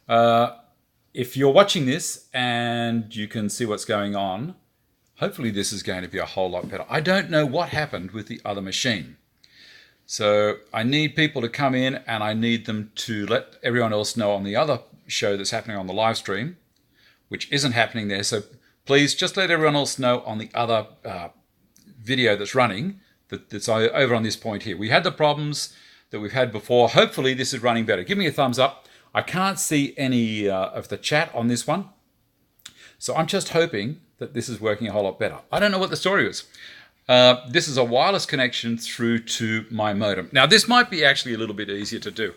If you're watching this and you can see what's going on, hopefully this is going to be a whole lot better. I don't know what happened with the other machine. So I need people to come in and I need them to let everyone else know on the other show that's happening on the live stream, which isn't happening there. So please just let everyone else know on the other video that's running that's over on this point here. We had the problems that we've had before. Hopefully this is running better. Give me a thumbs up. I can't see any of the chat on this one. So I'm just hoping that this is working a whole lot better. I don't know what the story is. This is a wireless connection through to my modem. Now this might be actually a little bit easier to do.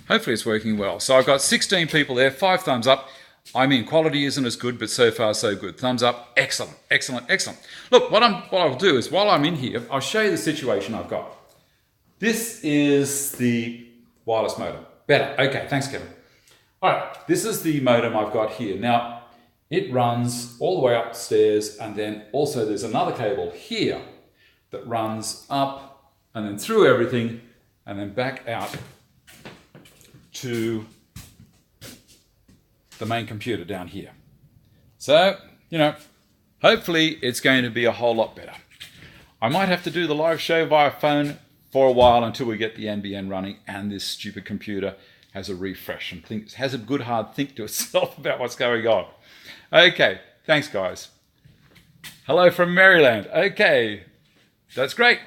Hopefully it's working well. So I've got 16 people there, 5 thumbs up. I mean, quality isn't as good, but so far so good. Thumbs up. Excellent, excellent, excellent. Look, what I'll do is while I'm in here, I'll show you the situation I've got. This is the wireless modem. Better. Okay, thanks, Kevin. All right, this is the modem I've got here. Now, it runs all the way upstairs, and then also there's another cable here that runs up and then through everything and then back out to the main computer down here. So, you know, hopefully it's going to be a whole lot better. I might have to do the live show via phone for a while until we get the NBN running and this stupid computer has a refresh and has a good hard think to itself about what's going on. Okay, thanks guys. Hello from Maryland. Okay, that's great.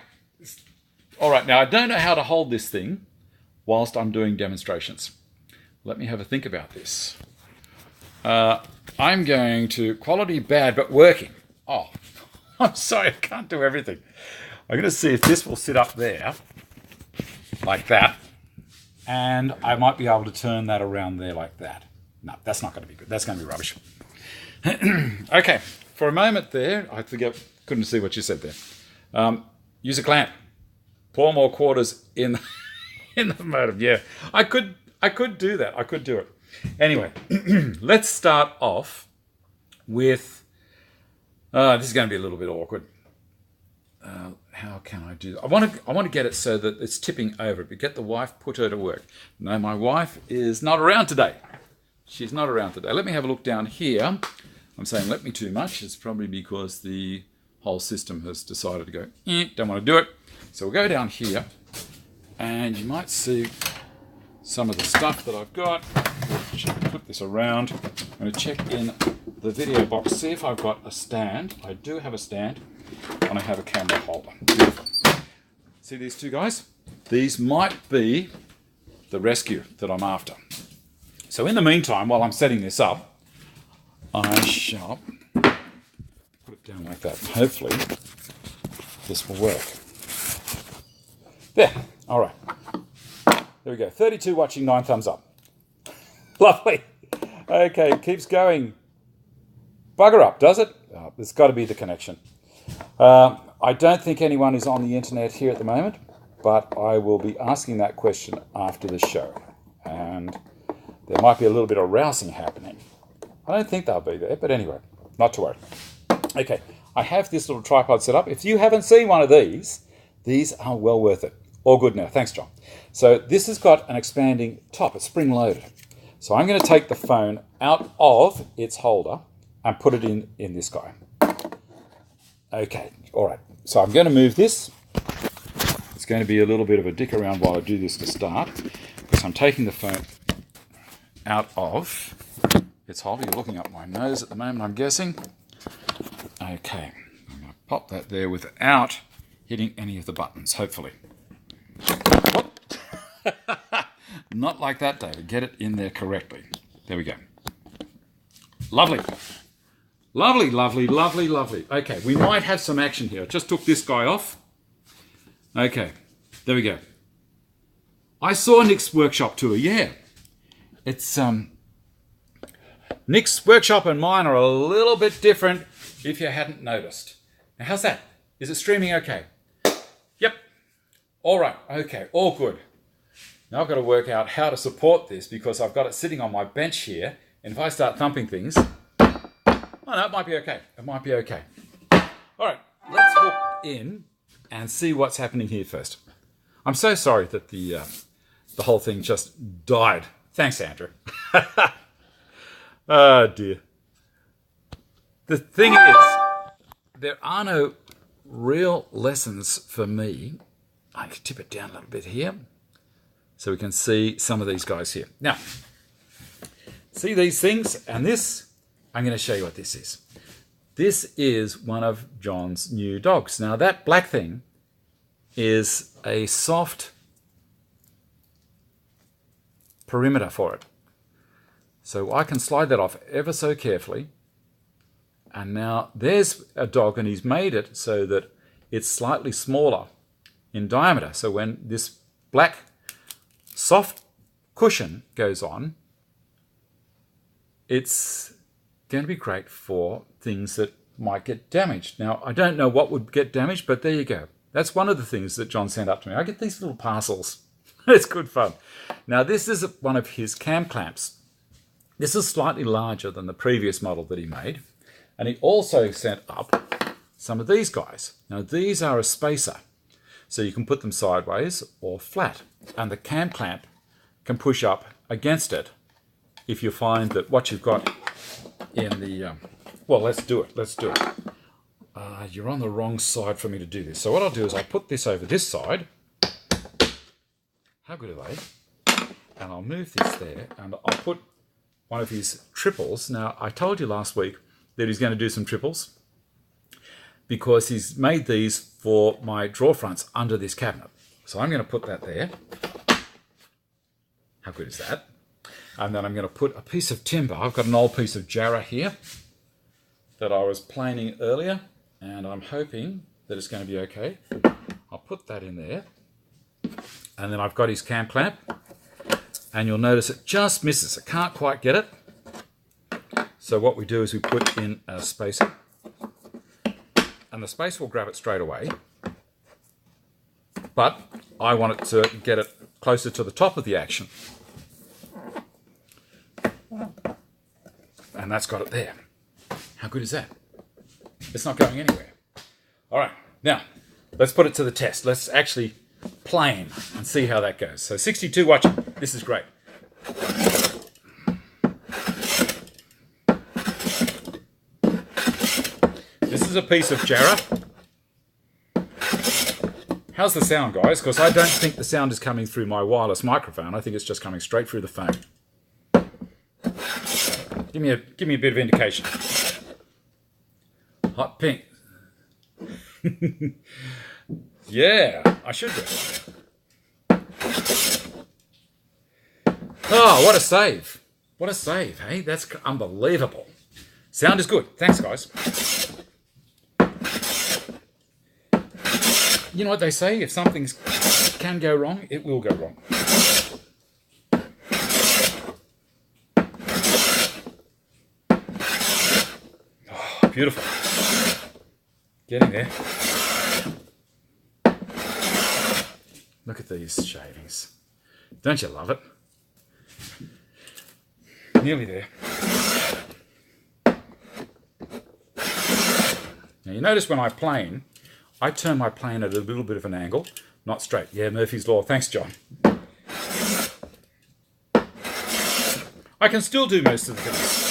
All right, now I don't know how to hold this thing whilst I'm doing demonstrations. Let me have a think about this. I'm going to quality bad but working. Oh, I'm sorry, I can't do everything. I'm going to see if this will sit up there like that, and I might be able to turn that around there like that. No, that's not going to be good. That's going to be rubbish. Okay, for a moment there, I couldn't see what you said there. Use a clamp. Pour more quarters in in the modem. Yeah, I could do that. I could do it. Anyway, let's start off with. This is going to be a little bit awkward. How can I do that? I want to get it so that it's tipping over, but get the wife, put her to work. No, my wife is not around today. She's not around today. Let me have a look down here. I'm saying let me too much. It's probably because the whole system has decided to go, don't want to do it. So we'll go down here, and you might see some of the stuff that I've got. Flip this around. I'm going to check in the video box, see if I've got a stand. I do have a stand, and I have a camera holder. Beautiful. See these two guys? These might be the rescue that I'm after. So in the meantime, while I'm setting this up, I shall put it down like that. Hopefully this will work. There. All right. There we go. 32 watching, 9 thumbs up. Lovely. Okay, keeps going. Bugger up, does it? Oh, there's got to be the connection. I don't think anyone is on the internet here at the moment, but I will be asking that question after the show. And there might be a little bit of rousing happening. I don't think they'll be there, but anyway, not to worry. Okay, I have this little tripod set up. If you haven't seen one of these are well worth it. All good now. Thanks, John. So this has got an expanding top. It's spring-loaded. So I'm going to take the phone out of its holder and put it in this guy. Okay, all right. So I'm going to move this. It's going to be a little bit of a dick around while I do this to start, because I'm taking the phone out of its holder. You're looking up my nose at the moment, I'm guessing. Okay, I'm going to pop that there without hitting any of the buttons, hopefully. Not like that, David. Get it in there correctly. There we go. Lovely. Lovely, lovely, lovely, lovely. Okay, we might have some action here. I just took this guy off. Okay, there we go. I saw Nick's workshop tour, yeah. It's, Nick's workshop and mine are a little bit different if you hadn't noticed. Now, how's that? Is it streaming okay? Yep. All right, okay, all good. Now I've got to work out how to support this because I've got it sitting on my bench here, and if I start thumping things, oh no, it might be okay. It might be okay. All right, let's hook in and see what's happening here first. I'm so sorry that the whole thing just died. Thanks, Andrew. Oh dear. The thing is, there are no real lessons for me. I can tip it down a little bit here so we can see some of these guys here. Now, see these things? And this, I'm going to show you what this is. This is one of John's new dogs. Now, that black thing is a soft perimeter for it. So I can slide that off ever so carefully. And now there's a dog, and he's made it so that it's slightly smaller in diameter. So when this black soft cushion goes on, it's going to be great for things that might get damaged. Now, I don't know what would get damaged, but there you go. That's one of the things that John sent up to me. I get these little parcels. It's good fun. Now, this is one of his cam clamps. This is slightly larger than the previous model that he made. And he also sent up some of these guys. Now, these are a spacer. So you can put them sideways or flat. And the cam clamp can push up against it if you find that what you've got in the... well, let's do it. Let's do it. You're on the wrong side for me to do this. So what I'll do is I'll put this over this side. How good are they? And I'll move this there, and I'll put one of his triples. Now, I told you last week that he's going to do some triples because he's made these for my drawer fronts under this cabinet. So I'm going to put that there. How good is that? And then I'm going to put a piece of timber. I've got an old piece of jarrah here that I was planing earlier, and I'm hoping that it's going to be okay. I'll put that in there. And then I've got his cam clamp, and you'll notice it just misses. It can't quite get it. So what we do is we put in a spacer, and the spacer will grab it straight away. But I want it to get it closer to the top of the action. And that's got it there. How good is that? It's not going anywhere. All right, now let's put it to the test. Let's actually plane and see how that goes. So 62 watching. This is great. This is a piece of jarrah. How's the sound, guys? Because I don't think the sound is coming through my wireless microphone. I think it's just coming straight through the phone. Give me a bit of indication. Hot pink. Yeah, I should do. Oh, what a save. What a save, hey? That's unbelievable. Sound is good. Thanks, guys. You know what they say? If something can go wrong, it will go wrong. Oh, beautiful. Getting there. Look at these shavings. Don't you love it? Nearly there. Now you notice when I plane, I turn my plane at a little bit of an angle, not straight. Yeah, Murphy's Law. Thanks, John. I can still do most of the things.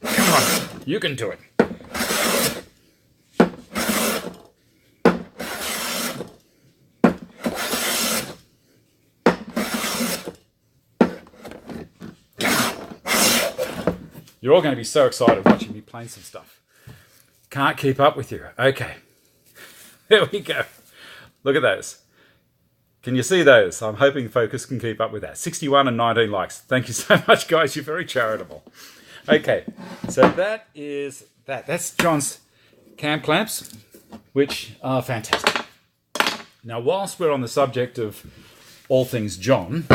Come on, you can do it. You're all going to be so excited watching me plane some stuff. Can't keep up with you. Okay. There we go. Look at those. Can you see those? I'm hoping Focus can keep up with that. 61 and 19 likes. Thank you so much, guys. You're very charitable. Okay. So that is that. That's John's cam clamps, which are fantastic. Now, whilst we're on the subject of all things John,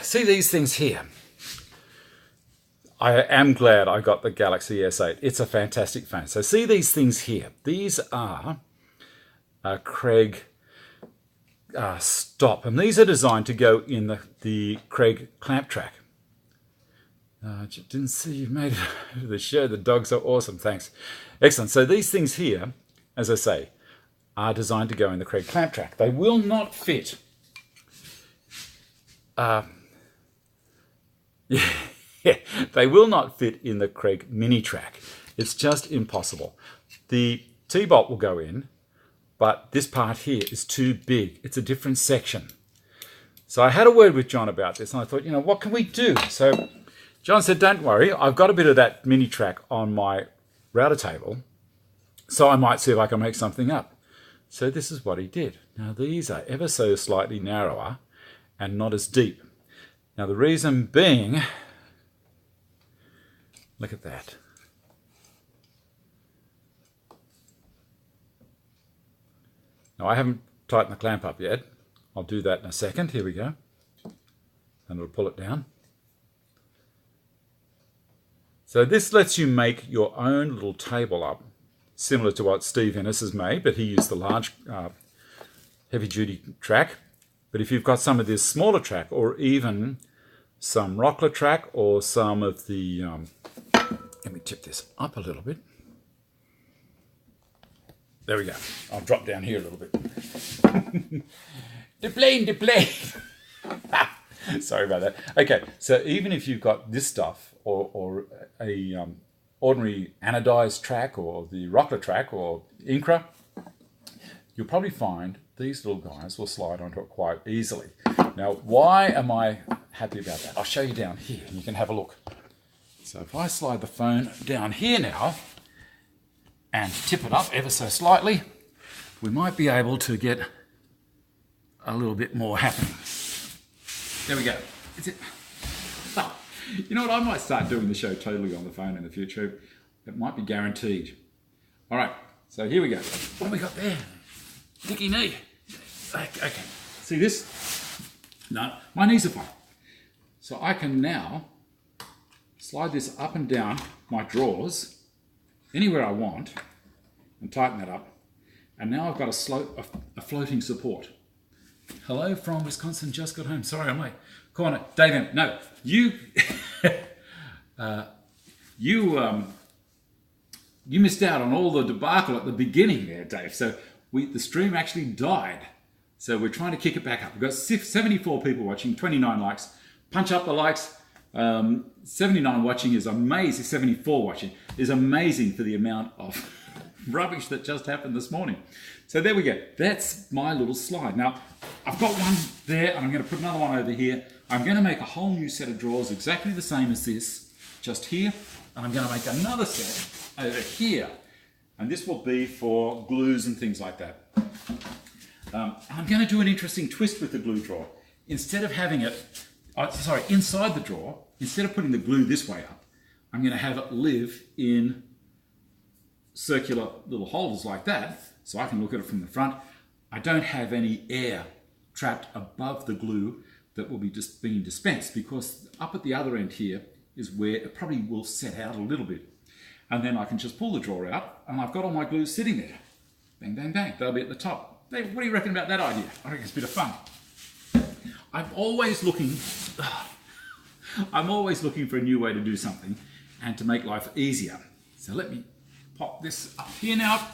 see these things here. I am glad I got the Galaxy S8. It's a fantastic phone. So see these things here. These are Craig stop. And these are designed to go in the Craig clamp track. Didn't see you made it to the show. The dogs are awesome. Thanks. Excellent. So these things here, as I say, are designed to go in the Craig clamp track. They will not fit. They will not fit in the Craig mini track. It's just impossible. The T-bolt will go in, but this part here is too big. It's a different section. So I had a word with John about this, and I thought, you know, what can we do? So John said, don't worry, I've got a bit of that mini track on my router table, so I might see if I can make something up. So this is what he did. Now these are ever so slightly narrower and not as deep. Now the reason being, look at that. Now I haven't tightened the clamp up yet. I'll do that in a second. Here we go. And it'll pull it down. So this lets you make your own little table up, similar to what Steve Innes has made, but he used the large heavy-duty track. But if you've got some of this smaller track, or even some rockler track, or some of the... let me tip this up a little bit. There we go. I'll drop down here a little bit. The plane. Sorry about that. Okay, so even if you've got this stuff, or a ordinary anodized track, or the rockler track, or Incra, you'll probably find these little guys will slide onto it quite easily. Now, why am I happy about that? I'll show you down here, and you can have a look. So if I slide the phone down here now, and tip it up ever so slightly, we might be able to get a little bit more happening. There we go. Is it? Oh, you know what? I might start doing the show totally on the phone in the future. It might be guaranteed. All right, so here we go. What have we got there? Dicky knee. Okay. See this? No, my knees are fine. So I can now slide this up and down my drawers anywhere I want and tighten that up. And now I've got a floating support. Hello from Wisconsin, just got home. Sorry, I'm late. Corner, Dave, no, you you missed out on all the debacle at the beginning there, Dave. So the stream actually died. So we're trying to kick it back up. We've got 74 people watching, 29 likes. Punch up the likes. 79 watching is amazing. 74 watching is amazing for the amount of rubbish that just happened this morning. So there we go. That's my little slide. Now, I've got one there, and I'm going to put another one over here. I'm going to make a whole new set of drawers exactly the same as this, just here. And I'm going to make another set over here. And this will be for glues and things like that. I'm going to do an interesting twist with the glue drawer. Instead of having it, inside the drawer, instead of putting the glue this way up, I'm going to have it live in circular little holders like that, so I can look at it from the front. I don't have any air trapped above the glue that will be just being dispensed, because up at the other end here is where it probably will set out a little bit. And then I can just pull the drawer out, and I've got all my glue sitting there. Bang, bang, bang. They'll be at the top. Hey, what do you reckon about that idea? I reckon it's a bit of fun. I'm always looking for a new way to do something and to make life easier. So let me pop this up here now.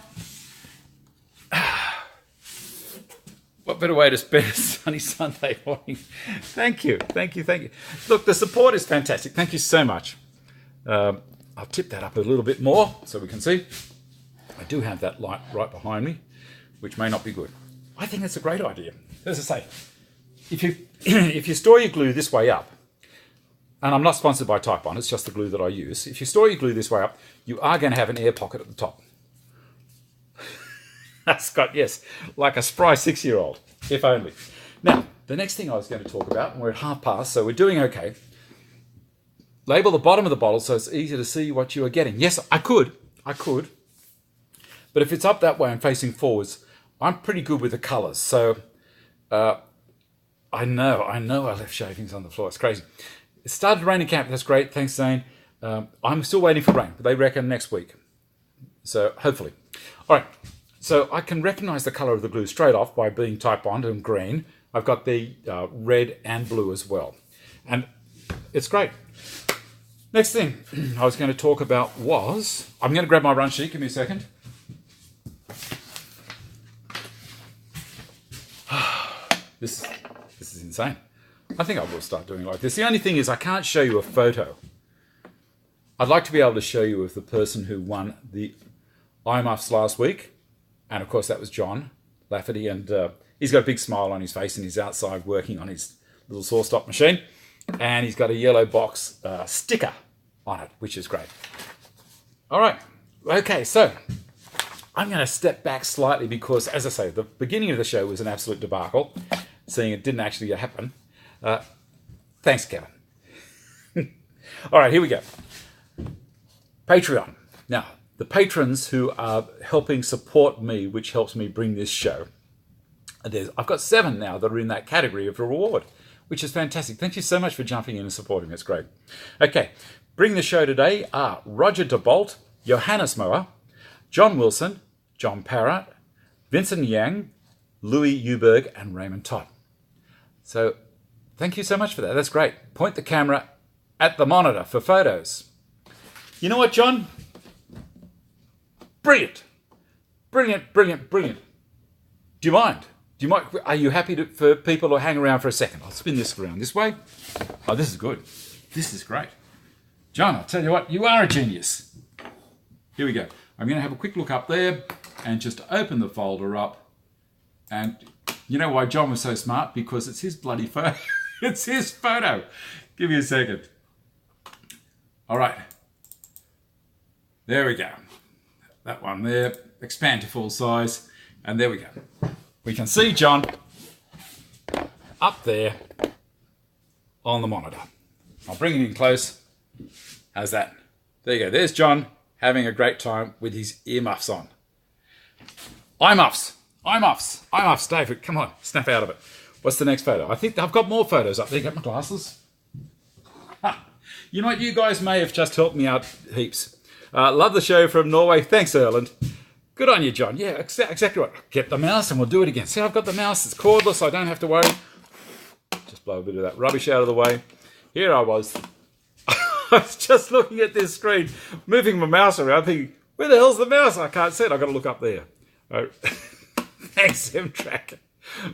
What better way to spend a sunny Sunday morning? Thank you. Look, the support is fantastic. Thank you so much. I'll tip that up a little bit more so we can see. I do have that light right behind me, which may not be good. I think it's a great idea. As I say, if you store your glue this way up, and I'm not sponsored by Type On, it's just the glue that I use. If you store your glue this way up, you are going to have an air pocket at the top. Scott, yes, like a spry 6-year-old, if only. Now, the next thing I was going to talk about, and we're at past, so we're doing okay. Label the bottom of the bottle so it's easy to see what you are getting. Yes, I could. But if it's up that way and facing forwards, I'm pretty good with the colours. So I know I left shavings on the floor. It's crazy. It started to rain in camp. That's great. Thanks, Zane. I'm still waiting for rain, but they reckon next week. So hopefully. All right. So I can recognise the colour of the glue straight off by being Type Bond and green. I've got the red and blue as well. And it's great. Next thing I was going to talk about was, I'm going to grab my run sheet, give me a second. This is insane. I think I will start doing it like this. The only thing is I can't show you a photo. I'd like to be able to show you of the person who won the EYEMUFFS last week. And of course that was John Lafferty, and he's got a big smile on his face and he's outside working on his little saw stop machine. And he's got a yellow box sticker on it, which is great. All right. Okay, so I'm going to step back slightly because, as I say, the beginning of the show was an absolute debacle, seeing it didn't actually happen. Thanks, Kevin. All right, here we go. Patreon. Now, the patrons who are helping support me, which helps me bring this show, I've got 7 now that are in that category of reward, which is fantastic. Thank you so much for jumping in and supporting me. It's great. Okay, bring the show today are Roger DeBolt, Johannes Mower, John Wilson, John Parrott, Vincent Yang, Louis Uberg, and Raymond Todd. So thank you so much for that. That's great. Point the camera at the monitor for photos. You know what, John? Brilliant. Brilliant, brilliant, brilliant. Do you mind? Are you happy for people to hang around for a second? I'll spin this around this way. Oh, this is good. This is great. John, I'll tell you what, you are a genius. Here we go. I'm going to have a quick look up there and just open the folder up. And you know why John was so smart? Because it's his bloody photo. It's his photo. Give me a second. All right. There we go. That one there. Expand to full size. And there we go. We can see John up there on the monitor. I'll bring it in close. How's that? There you go. There's John having a great time with his earmuffs on. EYEMUFFS, David, come on, snap out of it. What's the next photo? I think I've got more photos up there. Get my glasses. You know what? You guys may have just helped me out heaps. Love the show from Norway. Thanks, Erland. Good on you, John. Yeah, exactly right. Get the mouse and we'll do it again. See, I've got the mouse. It's cordless. I don't have to worry. Just blow a bit of that rubbish out of the way. Here I was. I was just looking at this screen, moving my mouse around, thinking, where the hell's the mouse? I can't see it. I've got to look up there. Oh. Thanks, M-Track.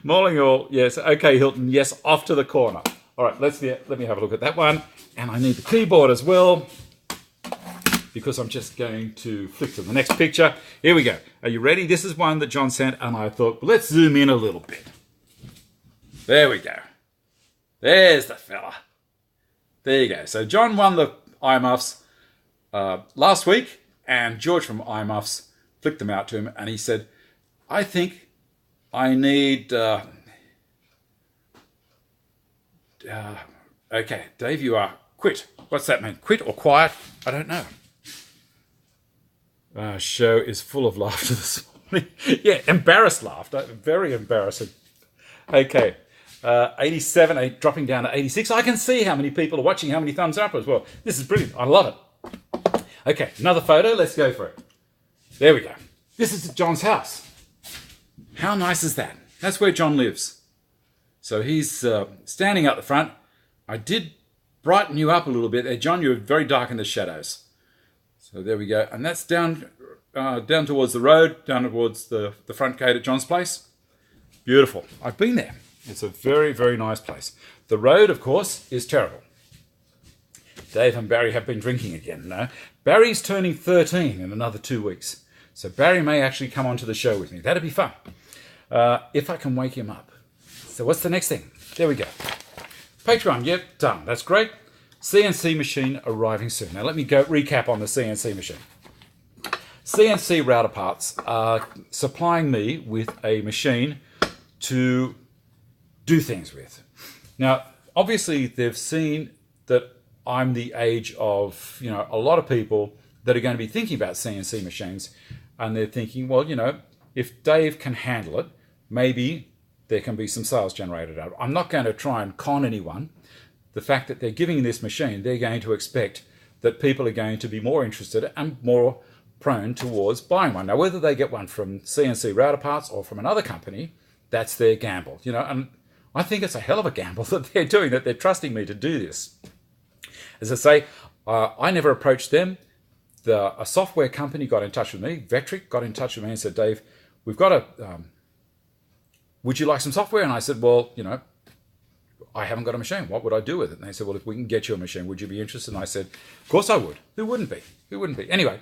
Mauling all. Yes. Okay, Hilton. Yes, off to the corner. All right, let me have a look at that one. And I need the keyboard as well, because I'm just going to flick to the next picture. Here we go. Are you ready? This is one that John sent, and I thought, well, let's zoom in a little bit. There we go. There's the fella. There you go. So John won the EYEMUFFS last week, and George from EYEMUFFS flicked them out to him, and he said, I think I need... okay, Dave, you are quit. What's that mean? Quit or quiet? I don't know. Show is full of laughter this morning. Yeah, embarrassed laughter. Very embarrassing. Okay. 87, dropping down to 86. I can see how many people are watching, how many thumbs up as well. This is brilliant. I love it. Okay, another photo. Let's go for it. There we go. This is John's house. How nice is that? That's where John lives. So he's standing up the front. I did brighten you up a little bit there, John. You were very dark in the shadows. So there we go. And that's down towards the road, down towards the front gate at John's place. Beautiful. I've been there. It's a very, very nice place. The road, of course, is terrible. Dave and Barry have been drinking again. No, Barry's turning 13 in another 2 weeks. So Barry may actually come onto the show with me. That'd be fun. If I can wake him up. So what's the next thing? There we go. Patreon, yep, done. That's great. CNC machine arriving soon. Now let me go recap on the CNC machine. CNC router parts are supplying me with a machine to do things with. Now, obviously, they've seen that I'm the age of, a lot of people that are going to be thinking about CNC machines, and they're thinking, well, if Dave can handle it, maybe there can be some sales generated out of it. I'm not going to try and con anyone. The fact that they're giving this machine, they're going to expect that people are going to be more interested and more prone towards buying one. Now, whether they get one from CNC router parts or from another company, that's their gamble, and I think it's a hell of a gamble that they're doing, that they're trusting me to do this. As I say, I never approached them. A software company got in touch with me. Vectric got in touch with me and said, Dave, we've got would you like some software? And I said, well, I haven't got a machine. What would I do with it? And they said, well, if we can get you a machine, would you be interested? And I said, of course I would. Who wouldn't be? Who wouldn't be? Anyway,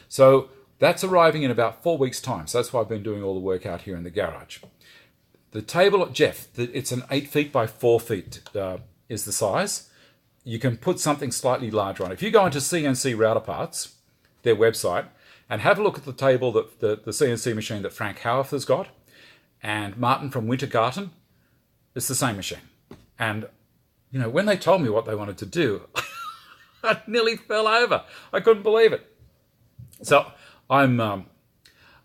so that's arriving in about 4 weeks' time. So that's why I've been doing all the work out here in the garage. The table, Jeff, it's an 8 feet by 4 feet is the size. You can put something slightly larger on it. If you go into CNC Router Parts, their website, and have a look at the table, that the CNC machine that Frank Howarth has got, and Martin from Wintergarten, it's the same machine. And, when they told me what they wanted to do, I nearly fell over. I couldn't believe it. So I'm a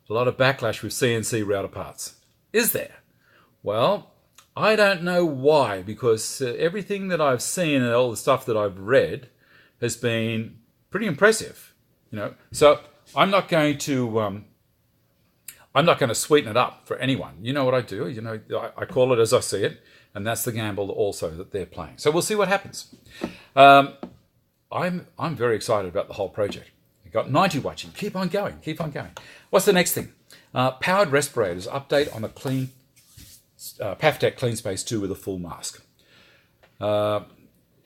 lot of backlash with CNC Router Parts. Is there? Well, I don't know why, because everything that I've seen and all the stuff that I've read has been pretty impressive. So I'm not going to sweeten it up for anyone. You know what I do. I call it as I see it, and that's the gamble also that they're playing. So we'll see what happens. I'm very excited about the whole project. You've got 90 watching. Keep on going. Keep on going. What's the next thing? Powered respirators. Update on the Paftec Cleanspace2 with a full mask.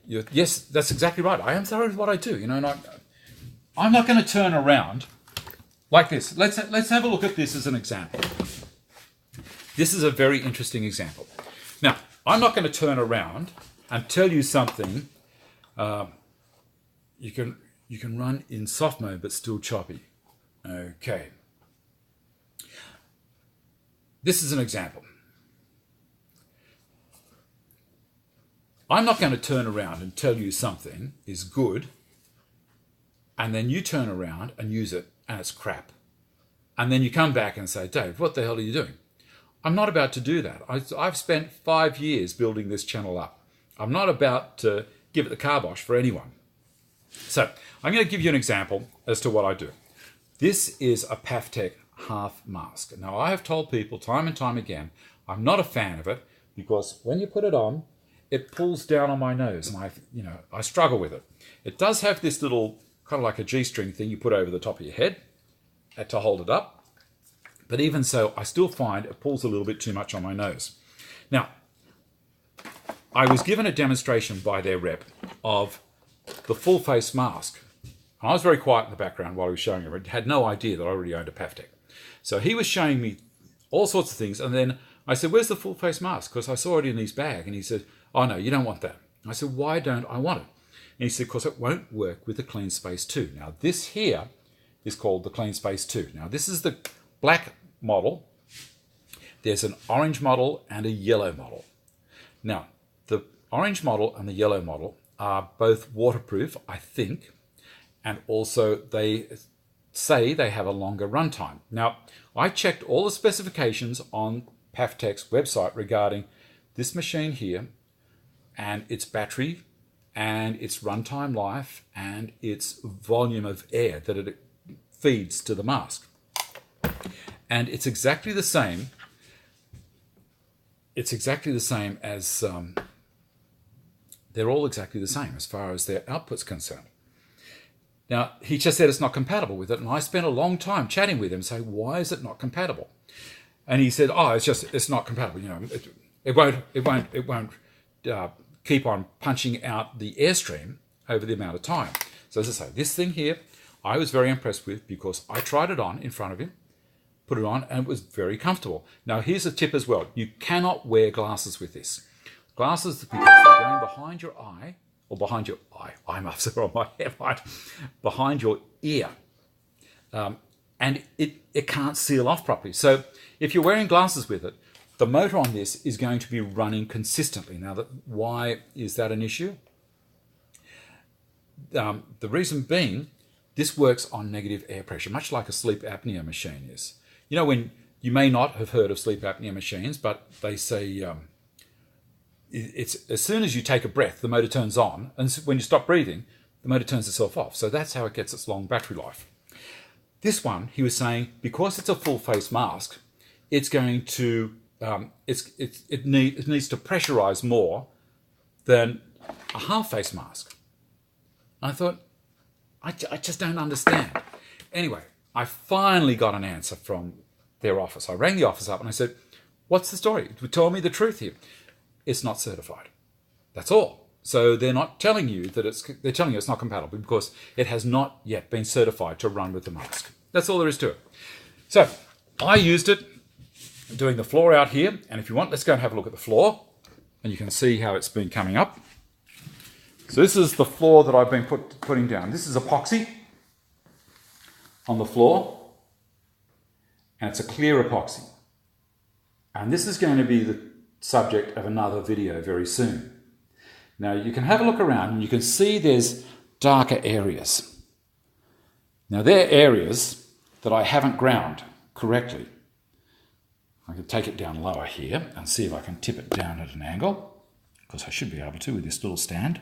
Yes, that's exactly right. I am thorough with what I do. And I'm not going to turn around like this. Let's have a look at this as an example. This is a very interesting example. Now, I'm not going to turn around and tell you something. You can run in soft mode but still choppy. Okay. This is an example. I'm not going to turn around and tell you something is good, and then you turn around and use it and it's crap. And then you come back and say, Dave, what the hell are you doing? I'm not about to do that. I've spent 5 years building this channel up. I'm not about to give it the carbosh for anyone. So I'm going to give you an example as to what I do. This is a Paftec half mask. Now, I have told people time and time again, I'm not a fan of it because when you put it on, it pulls down on my nose and I struggle with it. It does have this little kind of like a G-string thing you put over the top of your head to hold it up. But even so, I still find it pulls a little bit too much on my nose. Now, I was given a demonstration by their rep of the full face mask. I was very quiet in the background while he was showing it. I had no idea that I already owned a Paftec. So he was showing me all sorts of things. And then I said, where's the full face mask? Because I saw it in his bag. And he said, oh no, you don't want that. I said, why don't I want it? And he said, because it won't work with the Cleanspace2. Now this here is called the Cleanspace2. Now this is the black model. There's an orange model and a yellow model. Now the orange model and the yellow model are both waterproof, I think, and also they say they have a longer runtime. Now I checked all the specifications on Paftec's website regarding this machine here and its battery and its runtime life and its volume of air that it feeds to the mask. And it's exactly the same. It's exactly the same as, they're all exactly the same as far as their output's concerned. Now, he just said it's not compatible with it, and I spent a long time chatting with him saying, why is it not compatible? And he said, oh, it's not compatible. It won't keep on punching out the airstream over the amount of time. So as I say, this thing here, I was very impressed with because I tried it on in front of him, put it on, and it was very comfortable. Now, here's a tip as well. You cannot wear glasses with this. Glasses, because they're going behind your eye, or behind your eye, eyemuffs are on my head, right? Behind your ear. And it can't seal off properly. So if you're wearing glasses with it, the motor on this is going to be running consistently. Now, why is that an issue? The reason being, this works on negative air pressure, much like a sleep apnea machine is. When you may not have heard of sleep apnea machines, but they say it's as soon as you take a breath, the motor turns on, and when you stop breathing, the motor turns itself off. So that's how it gets its long battery life. This one, he was saying, because it's a full face mask, it's going to it needs to pressurize more than a half face mask. I thought, I just don't understand. Anyway, I finally got an answer from their office. I rang the office up and I said, what's the story? Tell me the truth here. It's not certified. That's all. So they're not telling you that they're telling you it's not compatible because it has not yet been certified to run with the mask. That's all there is to it. So I used it doing the floor out here. And if you want, let's go and have a look at the floor. And you can see how it's been coming up. So this is the floor that I've been putting down. This is epoxy on the floor. And it's a clear epoxy. And this is going to be the subject of another video very soon. Now you can have a look around and you can see there's darker areas. Now they're areas that I haven't ground correctly. I can take it down lower here and see if I can tip it down at an angle, because I should be able to with this little stand.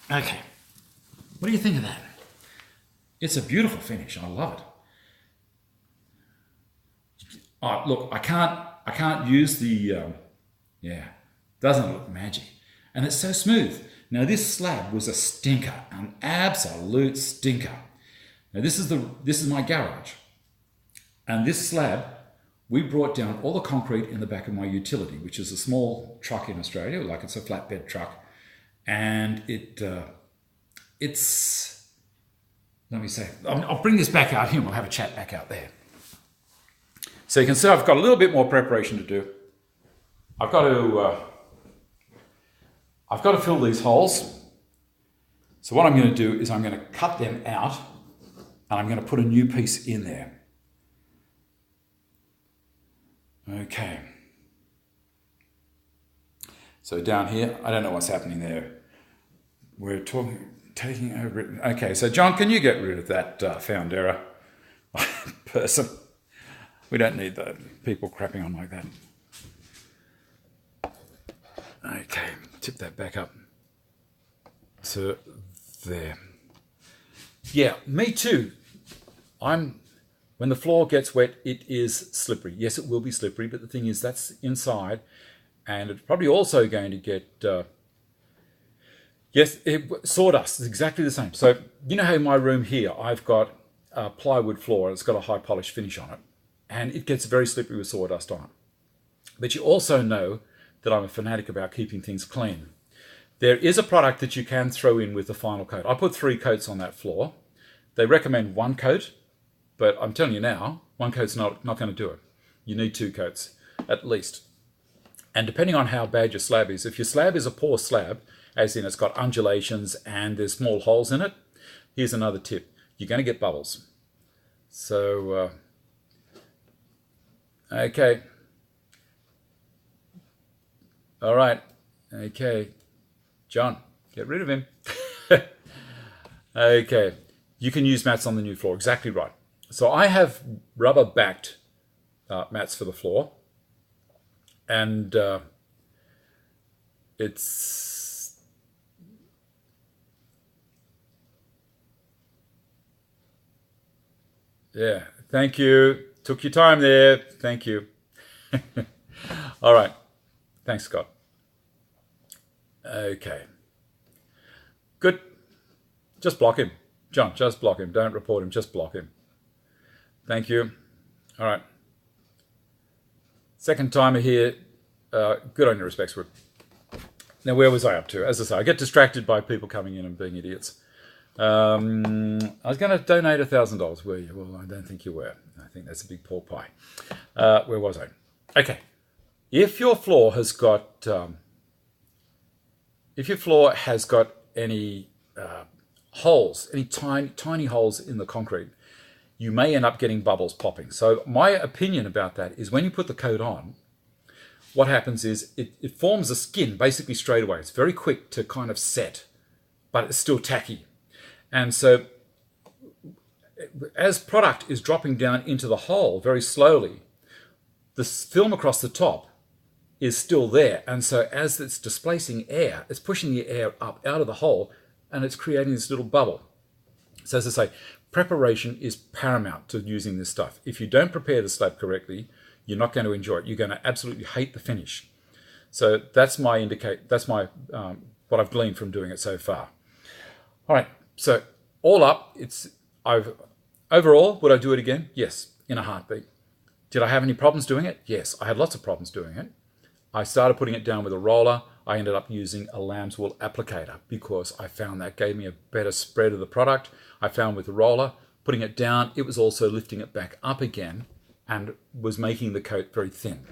Okay, what do you think of that? It's a beautiful finish. I love it. Oh, look, I can't use the, doesn't look magic. And it's so smooth. Now this slab was a stinker, an absolute stinker. Now this is my garage. And this slab, we brought down all the concrete in the back of my utility, which is a small truck in Australia, like it's a flatbed truck. And it's, let me say, I'll bring this back out here and we'll have a chat back out there. So you can see I've got a little bit more preparation to do. I've got to fill these holes. So what I'm going to do is I'm going to cut them out and I'm going to put a new piece in there. Okay. So down here, I don't know what's happening there. We're taking over it. Okay, so John, can you get rid of that found error person? We don't need the people crapping on like that. Okay, tip that back up to there. Yeah, me too. When the floor gets wet, it is slippery. Yes, it will be slippery, but the thing is that's inside, and it's probably also going to get, sawdust is exactly the same. So you know how in my room here, I've got a plywood floor, it's got a high polish finish on it, and it gets very slippery with sawdust on it. But you also know that I'm a fanatic about keeping things clean. There is a product that you can throw in with the final coat. I put 3 coats on that floor. They recommend 1 coat, but I'm telling you now, 1 coat's not going to do it. You need 2 coats, at least. And depending on how bad your slab is, if your slab is a poor slab, as in it's got undulations and there's small holes in it, here's another tip. You're going to get bubbles. So, okay. All right. Okay. John, get rid of him. Okay. You can use mats on the new floor. Exactly right. So I have rubber-backed mats for the floor. And it's... Yeah. Thank you. Took your time there. Thank you. All right. Thanks, Scott. Okay. Good. Just block him. John, just block him. Don't report him. Just block him. Thank you. All right. Second timer here. Good on your respects, Wood. Now, where was I up to? As I say, I get distracted by people coming in and being idiots. I was going to donate $1,000, were you? Well, I don't think you were. I think that's a big pork pie. Where was I? Okay. If your floor has got any holes, any tiny holes in the concrete, you may end up getting bubbles popping. So my opinion about that is when you put the coat on, what happens is it forms a skin basically straight away. It's very quick to kind of set, but it's still tacky. And so as product is dropping down into the hole very slowly, the film across the top is still there. And so as it's displacing air, it's pushing the air up out of the hole and it's creating this little bubble. So as I say, preparation is paramount to using this stuff. If you don't prepare the slab correctly, you're not going to enjoy it. You're going to absolutely hate the finish. So that's my what I've gleaned from doing it so far. All right, so all up, overall, would I do it again? Yes, in a heartbeat. Did I have any problems doing it? Yes, I had lots of problems doing it. I started putting it down with a roller. I ended up using a lamb's wool applicator because I found that gave me a better spread of the product. I found with the roller, putting it down, it was also lifting it back up again and was making the coat very thin.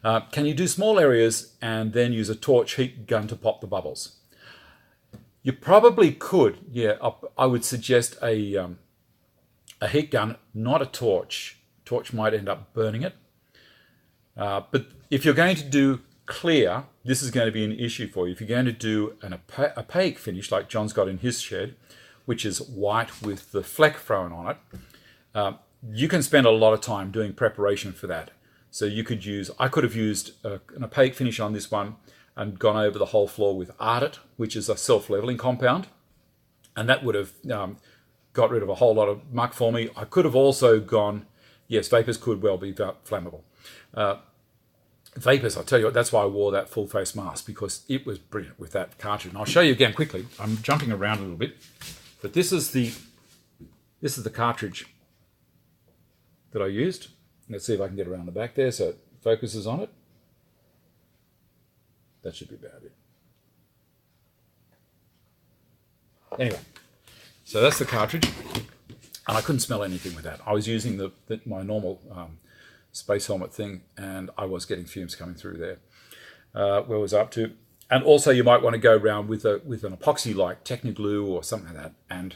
Can you do small areas and then use a torch heat gun to pop the bubbles? You probably could, yeah. I would suggest a heat gun, not a torch. Torch might end up burning it. But if you're going to do clear, this is going to be an issue for you. If you're going to do an opaque finish like John's got in his shed, which is white with the fleck thrown on it, you can spend a lot of time doing preparation for that. So you could use, I could have used an opaque finish on this one and gone over the whole floor with Ardit, which is a self-leveling compound. And that would have got rid of a whole lot of muck for me. I could have also gone, yes, vapors could well be flammable. Vapors, I'll tell you what, that's why I wore that full face mask, because it was brilliant with that cartridge. And I'll show you again quickly. I'm jumping around a little bit. But this is the cartridge that I used. Let's see if I can get around the back there so it focuses on it. That should be about it. Anyway, so that's the cartridge. And I couldn't smell anything with that. I was using my normal space helmet thing, and I was getting fumes coming through there. Where was I up to? And also you might want to go around with an epoxy like Techniglue or something like that and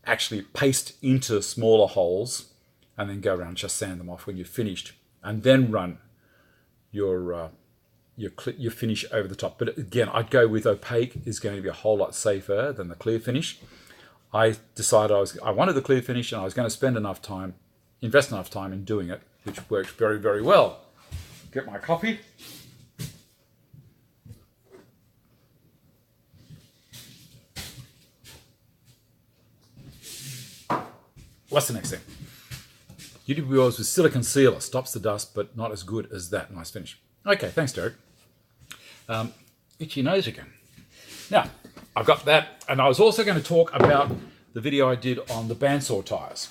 actually paste into smaller holes and then go around and just sand them off when you're finished, and then run your finish over the top. But again, I'd go with opaque is going to be a whole lot safer than the clear finish. I decided I wanted the clear finish, and I was going to spend enough time, invest enough time in doing it, which worked very, very well. Get my copy. What's the next thing? UDP wheels with silicone sealer. Stops the dust, but not as good as that. Nice finish. Okay, thanks, Derek. Itchy nose again. Now, I've got that, and I was also going to talk about the video I did on the Bandsaw tyres.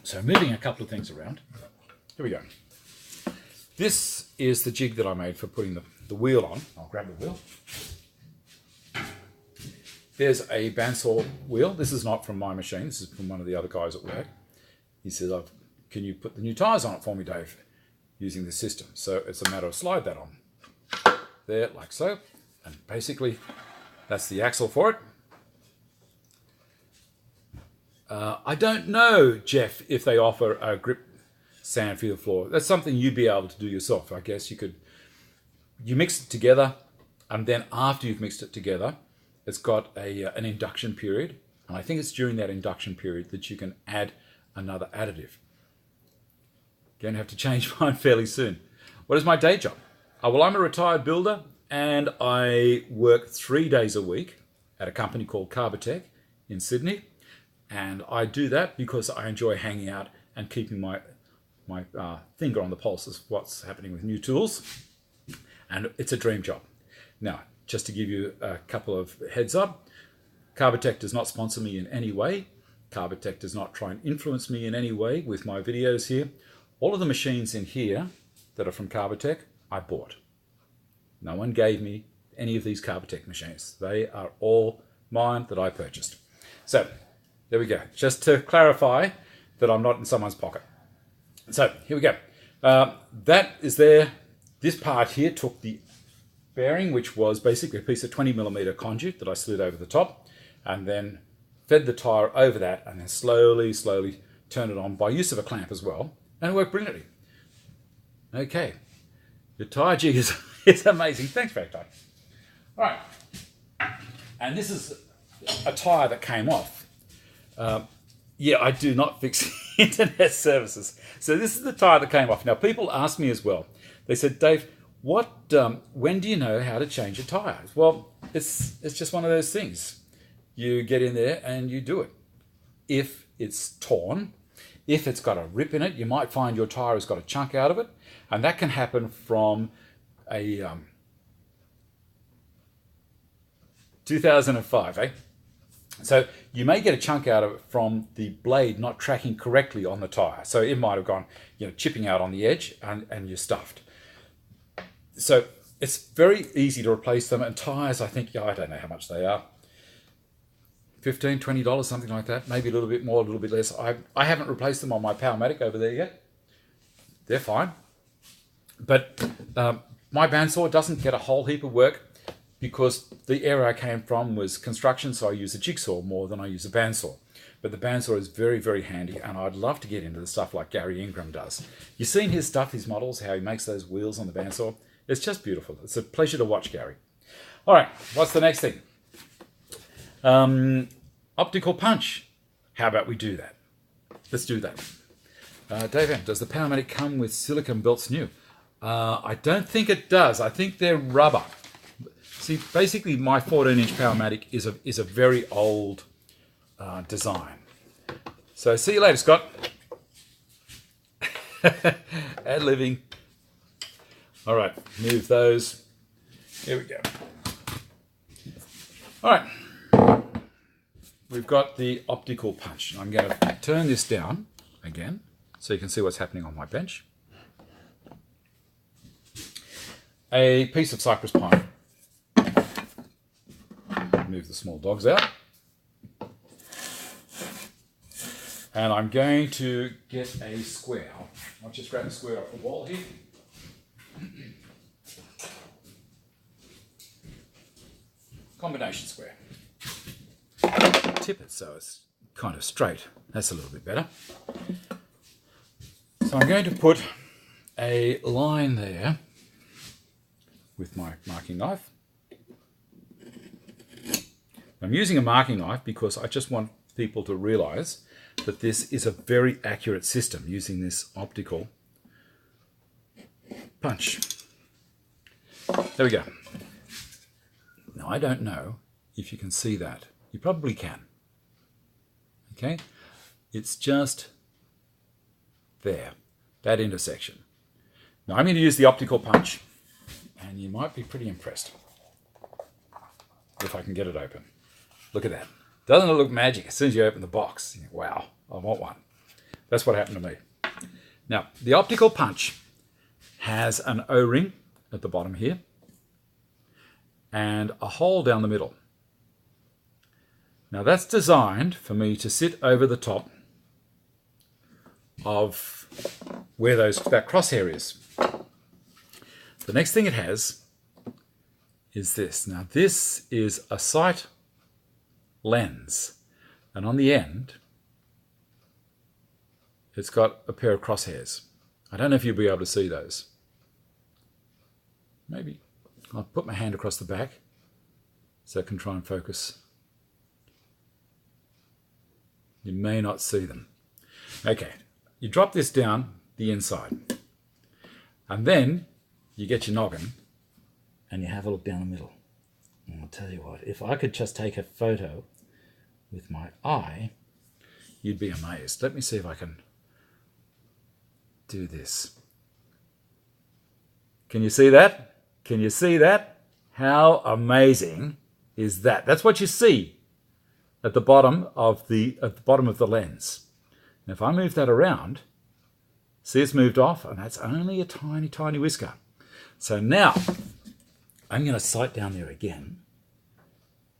So moving a couple of things around. Here we go. This is the jig that I made for putting the wheel on. I'll grab the wheel. There's a Bandsaw wheel. This is not from my machine. This is from one of the other guys at work. He says, can you put the new tyres on it for me, Dave, using the system? So it's a matter of slide that on. There, like so. And basically, that's the axle for it. I don't know, Jeff, if they offer a grip sand for the floor. That's something you'd be able to do yourself. I guess you mix it together, and then after you've mixed it together, it's got an induction period. And I think it's during that induction period that you can add another additive. Going to have to change mine fairly soon. What is my day job? Well, I'm a retired builder, and I work 3 days a week at a company called JAKOBCZAK in Sydney. And I do that because I enjoy hanging out and keeping my finger on the pulse of what's happening with new tools. And it's a dream job. Now, just to give you a couple of heads up, JAKOBCZAK does not sponsor me in any way. JAKOBCZAK does not try and influence me in any way with my videos here. All of the machines in here that are from JAKOBCZAK, I bought. No one gave me any of these JAKOBCZAK machines. They are all mine that I purchased. So, there we go. Just to clarify that I'm not in someone's pocket. So, here we go. That is there. This part here took the bearing, which was basically a piece of 20mm conduit that I slid over the top, and then fed the tyre over that, and then slowly turn it on by use of a clamp as well, and it worked brilliantly. Okay, your tyre jig is amazing. Thanks, Factor. All right, and this is a tyre that came off. Yeah, I do not fix internet services. So this is the tyre that came off. Now, people ask me as well. They said, Dave, when do you know how to change a tyre? Well, it's just one of those things. You get in there and you do it. If it's torn, if it's got a rip in it, you might find your tyre has got a chunk out of it, and that can happen from a 2005, eh? So you may get a chunk out of it from the blade not tracking correctly on the tyre. So it might have gone, chipping out on the edge and you're stuffed. So it's very easy to replace them. And tyres, I think, I don't know how much they are. $15, $20, something like that. Maybe a little bit more, a little bit less. I haven't replaced them on my Powermatic over there yet. They're fine. But my bandsaw doesn't get a whole heap of work because the area I came from was construction, so I use a jigsaw more than I use a bandsaw. But the bandsaw is very, very handy, and I'd love to get into the stuff like Gary Ingram does. You've seen his stuff, his models, how he makes those wheels on the bandsaw. It's just beautiful. It's a pleasure to watch, Gary. All right, what's the next thing? Optical punch. How about we do that? Let's do that. Dave, does the Powermatic come with silicone belts new? I don't think it does. I think they're rubber. See, basically my 14-inch Powermatic is a very old design. So see you later, Scott. Ad-libbing. All right, move those. Here we go. All right. We've got the optical punch. I'm going to turn this down again so you can see what's happening on my bench. A piece of cypress pine. Move the small dogs out. And I'm going to get a square. I'll just grab a square off the wall here. Combination square. Tip it so it's kind of straight. That's a little bit better. So I'm going to put a line there with my marking knife. I'm using a marking knife because I just want people to realize that this is a very accurate system using this optical punch. There we go. Now I don't know if you can see that. You probably can. Okay? It's just there, that intersection. Now I'm going to use the optical punch, and you might be pretty impressed if I can get it open. Look at that. Doesn't it look magic? As soon as you open the box, you think, wow, I want one. That's what happened to me. Now, the optical punch has an O-ring at the bottom here and a hole down the middle. Now, that's designed for me to sit over the top of where that crosshair is. The next thing it has is this. Now, this is a sight lens, and on the end it's got a pair of crosshairs. I don't know if you'll be able to see those. Maybe. I'll put my hand across the back so I can try and focus. You may not see them. Okay, you drop this down the inside, and then you get your noggin and you have a look down the middle. And I'll tell you what, if I could just take a photo with my eye, you'd be amazed. Let me see if I can do this. Can you see that? Can you see that? How amazing is that? That's what you see at the bottom of the lens. Now, if I move that around, see it's moved off, and that's only a tiny, tiny whisker. So now I'm going to sight down there again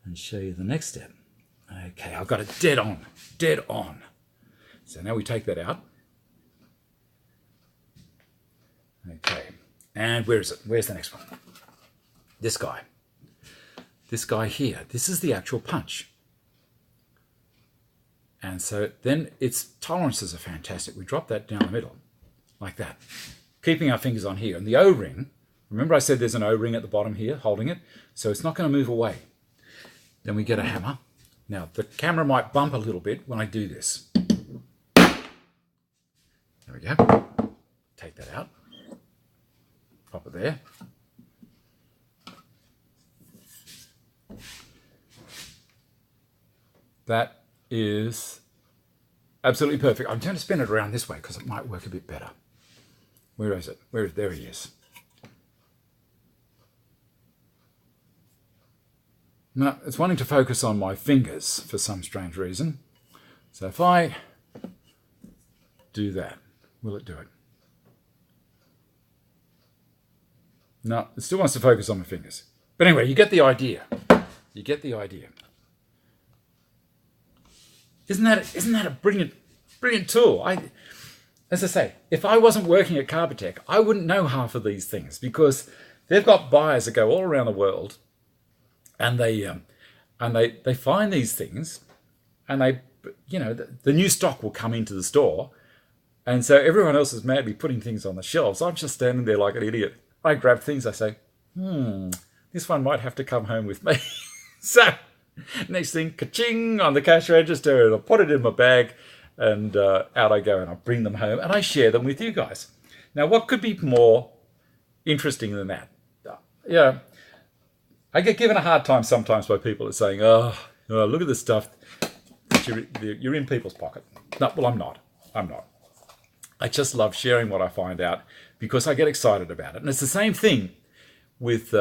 and show you the next step. Okay, I've got it dead on, dead on. So now we take that out. Okay, and where is it? Where's the next one? This guy. This guy here. This is the actual punch. And so then its tolerances are fantastic. We drop that down the middle, like that, keeping our fingers on here. And the O-ring, remember I said there's an O-ring at the bottom here holding it? So it's not going to move away. Then we get a hammer. Now, the camera might bump a little bit when I do this. There we go. Take that out. Pop it there. That is absolutely perfect. I'm going to spin it around this way because it might work a bit better. Where is it? There he is. No, it's wanting to focus on my fingers for some strange reason. So if I do that, will it do it? No, it still wants to focus on my fingers. But anyway, you get the idea. You get the idea. Isn't that a brilliant tool? As I say, if I wasn't working at JAKOBCZAK, I wouldn't know half of these things, because they've got buyers that go all around the world, and they find these things, and the new stock will come into the store, and so everyone else is madly putting things on the shelves. I'm just standing there like an idiot. I grab things, I say, this one might have to come home with me. So next thing, ka-ching, on the cash register, and I'll put it in my bag, and out I go, and I bring them home, and I share them with you guys. Now, what could be more interesting than that? Yeah, I get given a hard time sometimes by people that are saying, oh, look at this stuff that you're in people's pocket. No, well, I'm not. I just love sharing what I find out, because I get excited about it. And it's the same thing with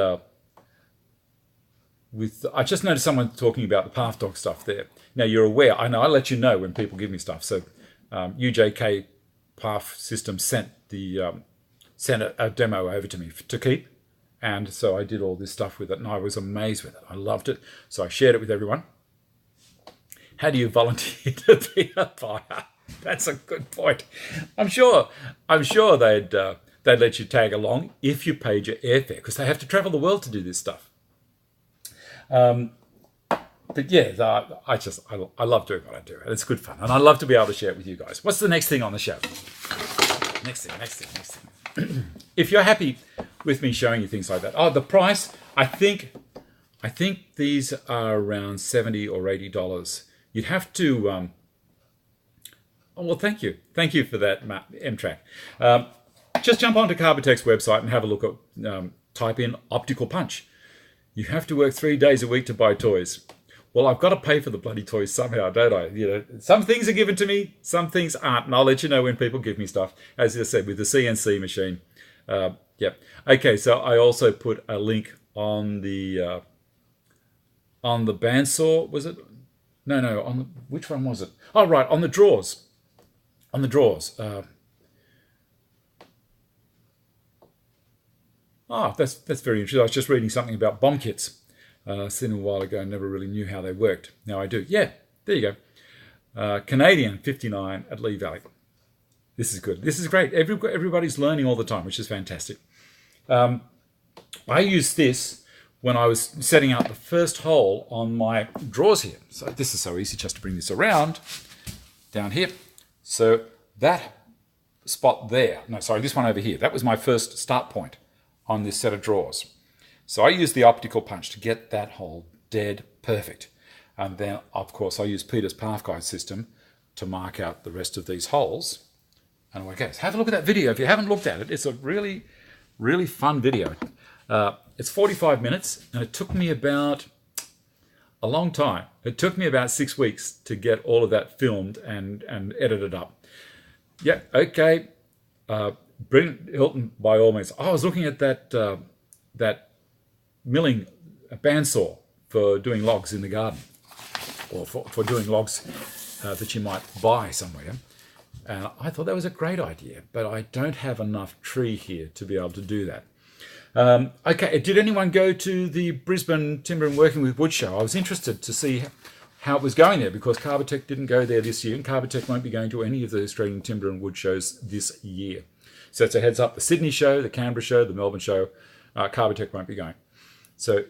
I just noticed someone talking about the Paftec stuff there. Now, you're aware, I know, I let you know when people give me stuff. So UJK Path System sent a demo over to me to keep. And so I did all this stuff with it, and I was amazed with it. I loved it. So I shared it with everyone. How do you volunteer to be a buyer? That's a good point. I'm sure they'd let you tag along if you paid your airfare, because they have to travel the world to do this stuff. But yeah, I love doing what I do, and it's good fun, and I love to be able to share it with you guys. What's the next thing on the show? Next thing. If you're happy with me showing you things like that, the price, I think these are around $70 or $80. You'd have to. Well, thank you for that, M-Track. Just jump onto JAKOBCZAK's website and have a look at. Type in Optical Punch. You have to work 3 days a week to buy toys. Well, I've got to pay for the bloody toys somehow, don't I? Some things are given to me, some things aren't, and I'll let you know when people give me stuff. As I said, with the CNC machine. Yep. Okay, so I also put a link on the bandsaw. Was it? No. Which one was it? Oh, right, on the drawers. On the drawers. That's very interesting. I was just reading something about bomb kits. Seen a while ago, never really knew how they worked. Now I do. Yeah, there you go. Canadian 59 at Lee Valley. This is good. This is great. Everybody's learning all the time, which is fantastic. I used this when I was setting out the first hole on my drawers here. So this is so easy, just to bring this around down here. So that spot there, no, sorry, this one over here, that was my first start point on this set of drawers. So I used the optical punch to get that hole dead perfect. And then, of course, I used Peter's Path Guide system to mark out the rest of these holes. And away it goes. Have a look at that video if you haven't looked at it. It's a really, really fun video. It's 45 minutes, and it took me about a long time. It took me about 6 weeks to get all of that filmed and edited up. Yeah, okay. Brilliant, Hilton, by all means. I was looking at that milling bandsaw for doing logs in the garden, or for doing logs that you might buy somewhere. And I thought that was a great idea, but I don't have enough tree here to be able to do that. Okay, did anyone go to the Brisbane Timber and Working with Wood show? I was interested to see how it was going there, because JAKOBCZAK didn't go there this year, and JAKOBCZAK won't be going to any of the Australian Timber and Wood shows this year. So it's a heads up. The Sydney show, the Canberra show, the Melbourne show, JAKOBCZAK won't be going. So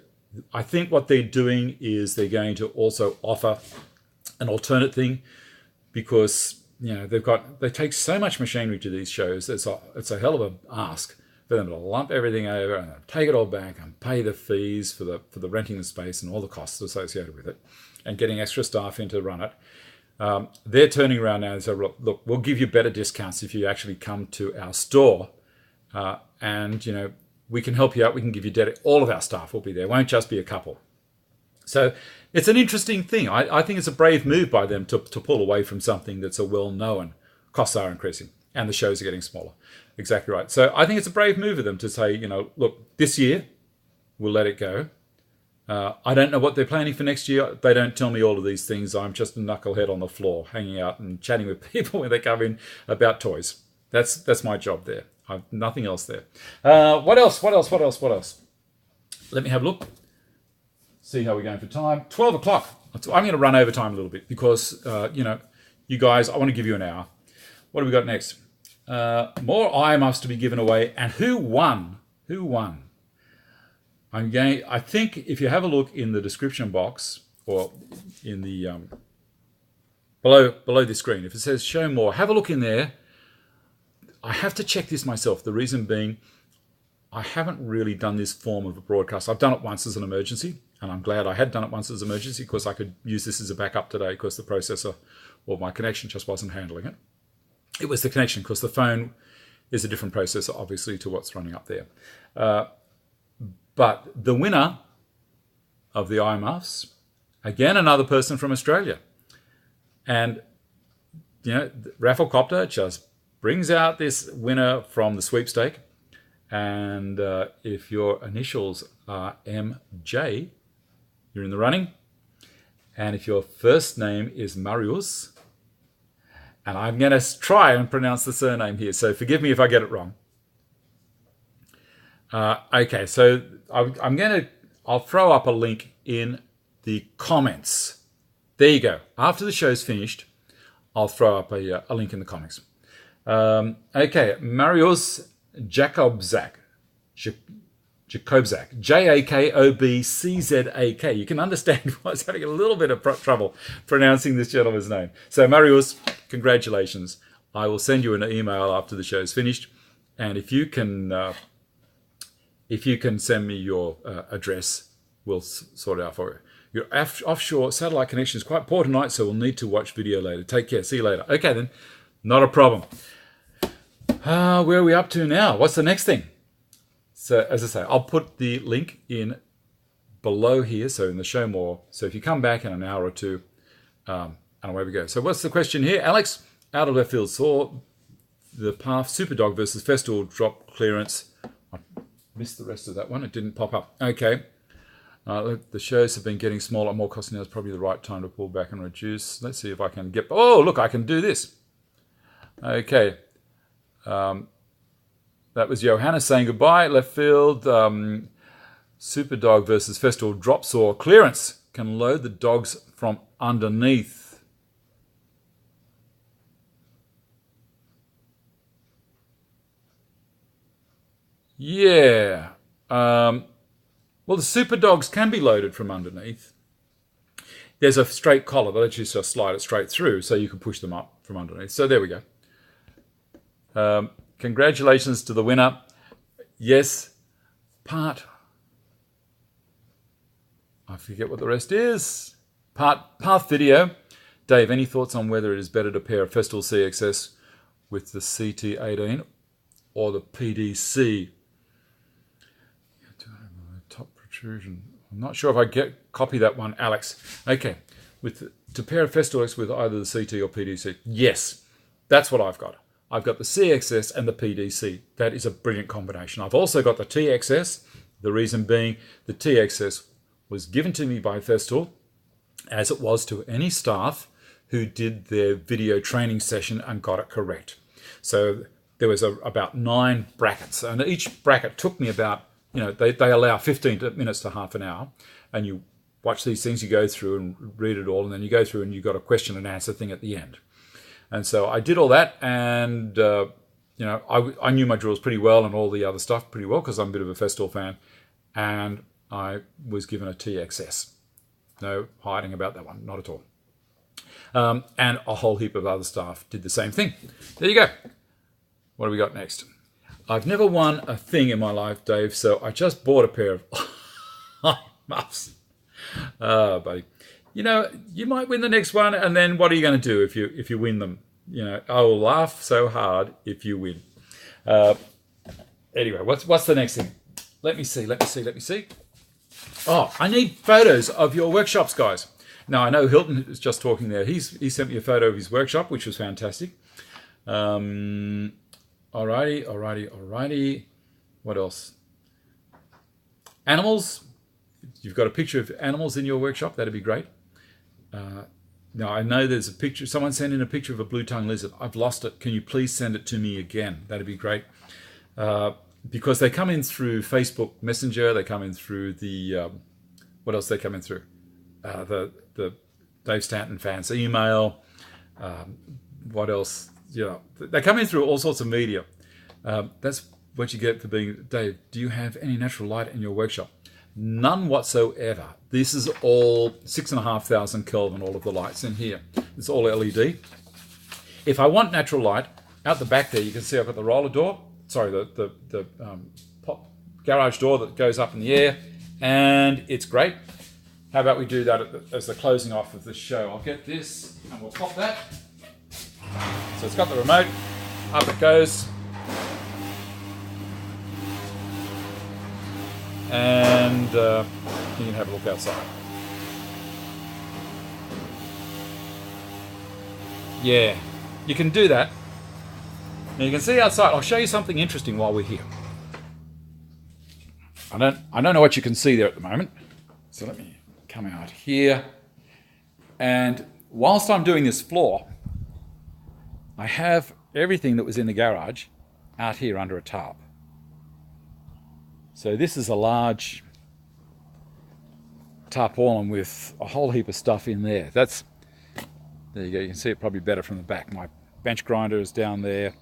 I think what they're doing is they're going to also offer an alternate thing, because they take so much machinery to these shows. It's a hell of a ask for them to lump everything over and take it all back and pay the fees for the renting the space and all the costs associated with it, and getting extra staff in to run it. They're turning around now and say, look, we'll give you better discounts if you actually come to our store, and we can help you out. We can give you all of our staff will be there. It won't just be a couple. So it's an interesting thing. I think it's a brave move by them to pull away from something that's a well-known. Costs are increasing and the shows are getting smaller. Exactly right. So I think it's a brave move of them to say, look, this year we'll let it go. I don't know what they're planning for next year. They don't tell me all of these things. I'm just a knucklehead on the floor, hanging out and chatting with people when they come in about toys. That's my job there. I've nothing else there. What else? Let me have a look. See how we're going for time. 12 o'clock. I'm going to run over time a little bit because, you guys, I want to give you an hour. What have we got next? More EYEMUFFS to be given away. And who won? I think if you have a look in the description box or in the below the screen, if it says show more, have a look in there. I have to check this myself. The reason being, I haven't really done this form of a broadcast. I've done it once as an emergency, and I'm glad I had done it once as an emergency because I could use this as a backup today because the processor or my connection just wasn't handling it. It was the connection because the phone is a different processor, obviously, to what's running up there. But the winner of the EYEMUFFS, again, another person from Australia. And, Rafflecopter just brings out this winner from the sweepstake. And if your initials are MJ, you're in the running. And if your first name is MARIUSZ, and I'm going to try and pronounce the surname here, so forgive me if I get it wrong. Okay, so I'll throw up a link in the comments. There you go. After the show's finished, I'll throw up a link in the comments. Okay, MARIUSZ JAKOBCZAK. JAKOBCZAK. JAKOBCZAK. You can understand why I was having a little bit of trouble pronouncing this gentleman's name. So MARIUSZ, congratulations. I will send you an email after the show's finished. And if you can send me your address, we'll sort it out for you. Your offshore satellite connection is quite poor tonight, so we'll need to watch video later. Take care. See you later. Okay, then. Not a problem. Where are we up to now? What's the next thing? So, as I say, I'll put the link in below here, so in the show more. So if you come back in an hour or two, and away we go. So what's the question here? Alex, out of left field, saw the Path Superdog versus Festool drop clearance. I missed the rest of that one. It didn't pop up. Okay. The shows have been getting smaller, more costly now. It's probably the right time to pull back and reduce. Let's see if I can get... Oh, look, I can do this. Okay. That was Johanna saying goodbye. Left field, Superdog versus Festool drop saw clearance. Can load the dogs from underneath. Yeah. Well, the Superdogs can be loaded from underneath. There's a straight collar that lets you just slide it straight through, so you can push them up from underneath. So there we go. Congratulations to the winner. Yes, I forget what the rest is. Path video. Dave, any thoughts on whether it is better to pair a Festool CXS with the CT18 or the PDC? Top protrusion. I'm not sure if I copy that one, Alex. Okay, to pair a Festool X with either the CT or PDC. Yes, that's what I've got. I've got the CXS and the PDC. That is a brilliant combination. I've also got the TXS, the reason being the TXS was given to me by Festool, as it was to any staff who did their video training session and got it correct. So there was about 9 brackets, and each bracket took me about, they allow 15 minutes to half an hour, and you watch these things, you go through and read it all, and then you go through and you've got a question and answer thing at the end. And so I did all that, and I knew my drills pretty well and all the other stuff pretty well because I'm a bit of a Festool fan, and I was given a TXS. No hiding about that one, not at all. And a whole heap of other staff did the same thing. There you go. What do we got next? I've never won a thing in my life, Dave, so I just bought a pair of muffs. Buddy. You might win the next one, and then what are you going to do if you win them? I will laugh so hard if you win. Anyway, what's the next thing? Let me see. Oh, I need photos of your workshops, guys. Now, I know Hilton is just talking there. He sent me a photo of his workshop, which was fantastic. Alrighty. What else? Animals. you've got a picture of animals in your workshop, that'd be great. Now, I know there's a picture, someone sent in a picture of a blue-tongued lizard. I've lost it. Can you please send it to me again? That'd be great. Because they come in through Facebook Messenger, they come in through the, what else they come in through? The Dave Stanton fans email. What else? They come in through all sorts of media. That's what you get for being, Dave, do you have any natural light in your workshop? None whatsoever. This is all 6,500 Kelvin, all of the lights in here. It's all LED. If I want natural light, out the back there, you can see I've got the roller door. Sorry, the garage door that goes up in the air, and it's great. How about we do that as the closing off of the show? I'll get this, and we'll pop that. So it's got the remote. Up it goes. And you can have a look outside. Yeah, you can do that. Now you can see outside. I'll show you something interesting while we're here. I don't know what you can see there at the moment. So let me come out here. And whilst I'm doing this floor, I have everything that was in the garage out here under a tarp. So this is a large tarpaulin with a whole heap of stuff in there. There you go, you can see it probably better from the back. My bench grinder is down there.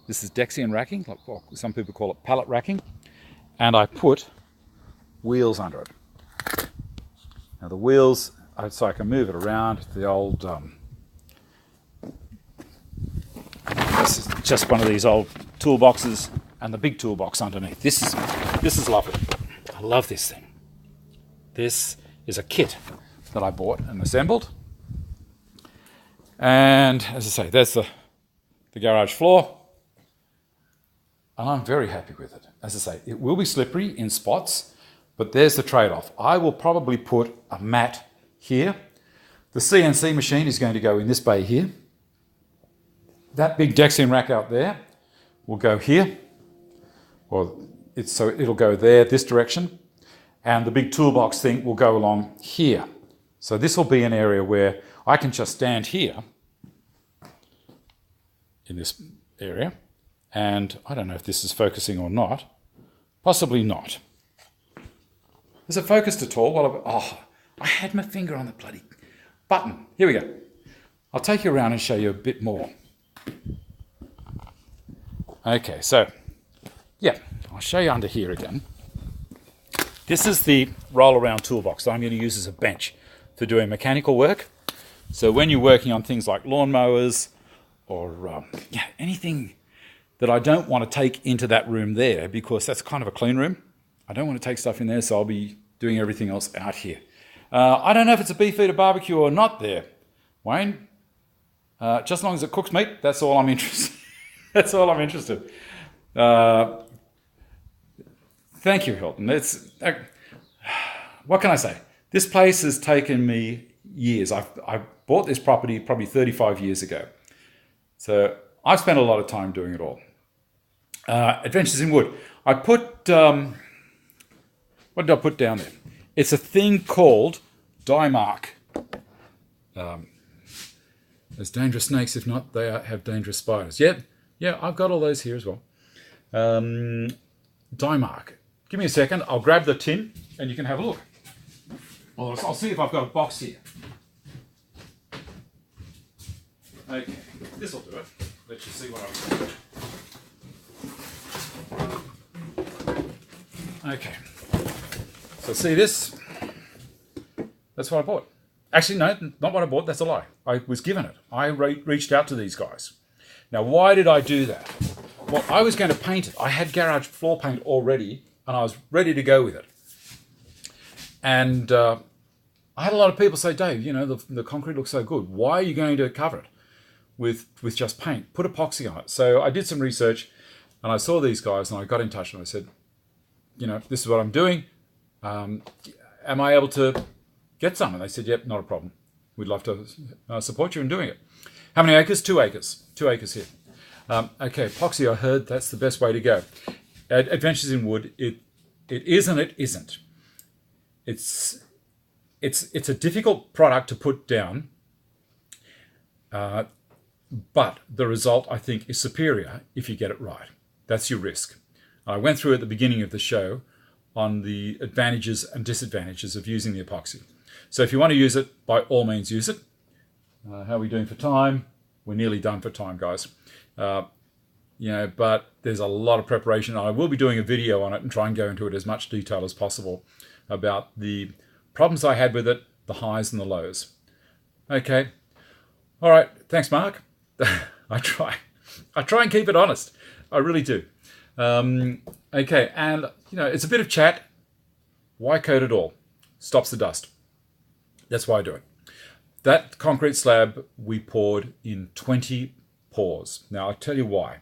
This is Dexian racking, like some people call it pallet racking. And I put wheels under it. Now the wheels, so I can move it around. The old, this is just one of these old toolboxes, and the big toolbox underneath. This is lovely. I love this thing. This is a kit that I bought and assembled. And as I say, there's the garage floor. And I'm very happy with it. As I say, it will be slippery in spots, but there's the trade-off. I will probably put a mat here. The CNC machine is going to go in this bay here. That big Dexian rack out there will go here. So it'll go there, this direction, and the big toolbox thing will go along here. So this will be an area where I can just stand here in this area, and I don't know if this is focusing or not. Possibly not. Is it focused at all? I had my finger on the bloody button. Here we go. I'll take you around and show you a bit more. Okay, so yeah, I'll show you under here again. This is the roll-around toolbox that I'm going to use as a bench for doing mechanical work. So when you're working on things like lawnmowers or anything that I don't want to take into that room there, because that's kind of a clean room. I don't want to take stuff in there, so I'll be doing everything else out here. I don't know if it's a beef-eater barbecue or not there, Wayne. Just as long as it cooks meat, that's all I'm interested. That's all I'm interested. Thank you, Hilton. What can I say? This place has taken me years. I bought this property probably 35 years ago. So I've spent a lot of time doing it all. Adventures in Wood. I put, what did I put down there? It's a thing called Dymark. There's dangerous snakes. If not, they have dangerous spiders. Yeah, I've got all those here as well. Dymark. Give me a second. I'll grab the tin and you can have a look. Well, I'll see if I've got a box here. Okay, this will do it. Let you see what I've got. Okay. So see this? That's what I bought. Actually, no, not what I bought. That's a lie. I was given it. I reached out to these guys. Now, why did I do that? Well, I was going to paint it. I had garage floor paint already, and I was ready to go with it. And I had a lot of people say, Dave, you know, the concrete looks so good. Why are you going to cover it with just paint? Put epoxy on it. So I did some research, and I saw these guys, and I got in touch, and I said, you know, this is what I'm doing. Am I able to get some? And they said, yep, not a problem. We'd love to support you in doing it. How many acres? 2 acres. 2 acres here. Okay, epoxy, I heard that's the best way to go. Adventures in Wood, it is and it isn't. it's a difficult product to put down, but the result, I think, is superior if you get it right. That's your risk. I went through at the beginning of the show on the advantages and disadvantages of using the epoxy. So if you want to use it, by all means use it. How are we doing for time? We're nearly done for time, guys. But there's a lot of preparation. I will be doing a video on it and try and go into it as much detail as possible about the problems I had with it, the highs and the lows. Okay. All right. Thanks, Mark. I try and keep it honest. I really do. Okay. And, it's a bit of chat. Why coat it all? Stops the dust. That's why I do it. That concrete slab we poured in 20 pours. Now, I'll tell you why.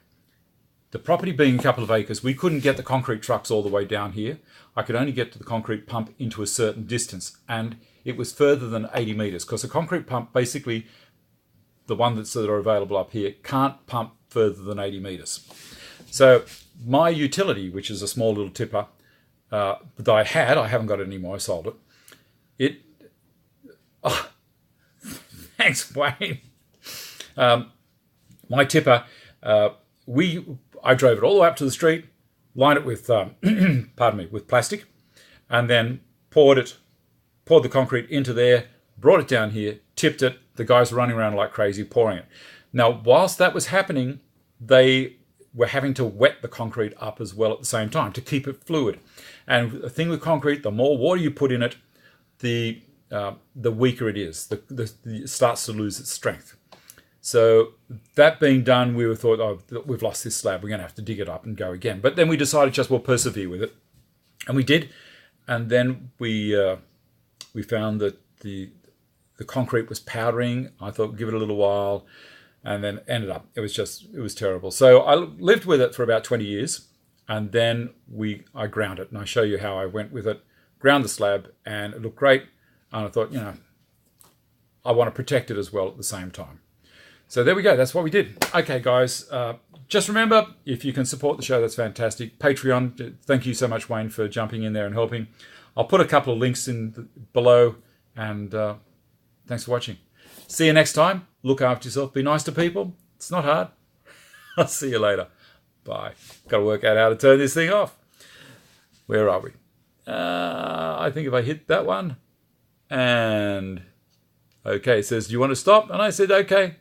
The property being a couple of acres, we couldn't get the concrete trucks all the way down here. I could only get to the concrete pump into a certain distance, and it was further than 80 metres, because the concrete pump, basically, the one that are available up here, can't pump further than 80 metres. So my utility, which is a small little tipper that I haven't got it anymore, I sold it. Thanks, Wayne. My tipper, I drove it all the way up to the street, lined it with, with plastic, and then poured the concrete into there, brought it down here, tipped it. The guys were running around like crazy pouring it. Now, whilst that was happening, they were having to wet the concrete up as well at the same time to keep it fluid. And the thing with concrete, the more water you put in it, the weaker it is. It starts to lose its strength. So that being done, we thought, oh, we've lost this slab. We're going to have to dig it up and go again. But then we decided we'll persevere with it. And we did. And then we found that the concrete was powdering. I thought, give it a little while. And then ended up, it was terrible. So I lived with it for about 20 years. And then I ground it. And I show you how I went with it. Ground the slab, and it looked great. And I thought, I want to protect it as well at the same time. So there we go. That's what we did. Okay, guys. Just remember, if you can support the show, that's fantastic. Patreon, thank you so much, Wayne, for jumping in there and helping. I'll put a couple of links in below. And thanks for watching. See you next time. Look after yourself. Be nice to people. It's not hard. I'll see you later. Bye. Got to work out how to turn this thing off. Where are we? I think if I hit that one. And okay, it says, do you want to stop? And I said, okay.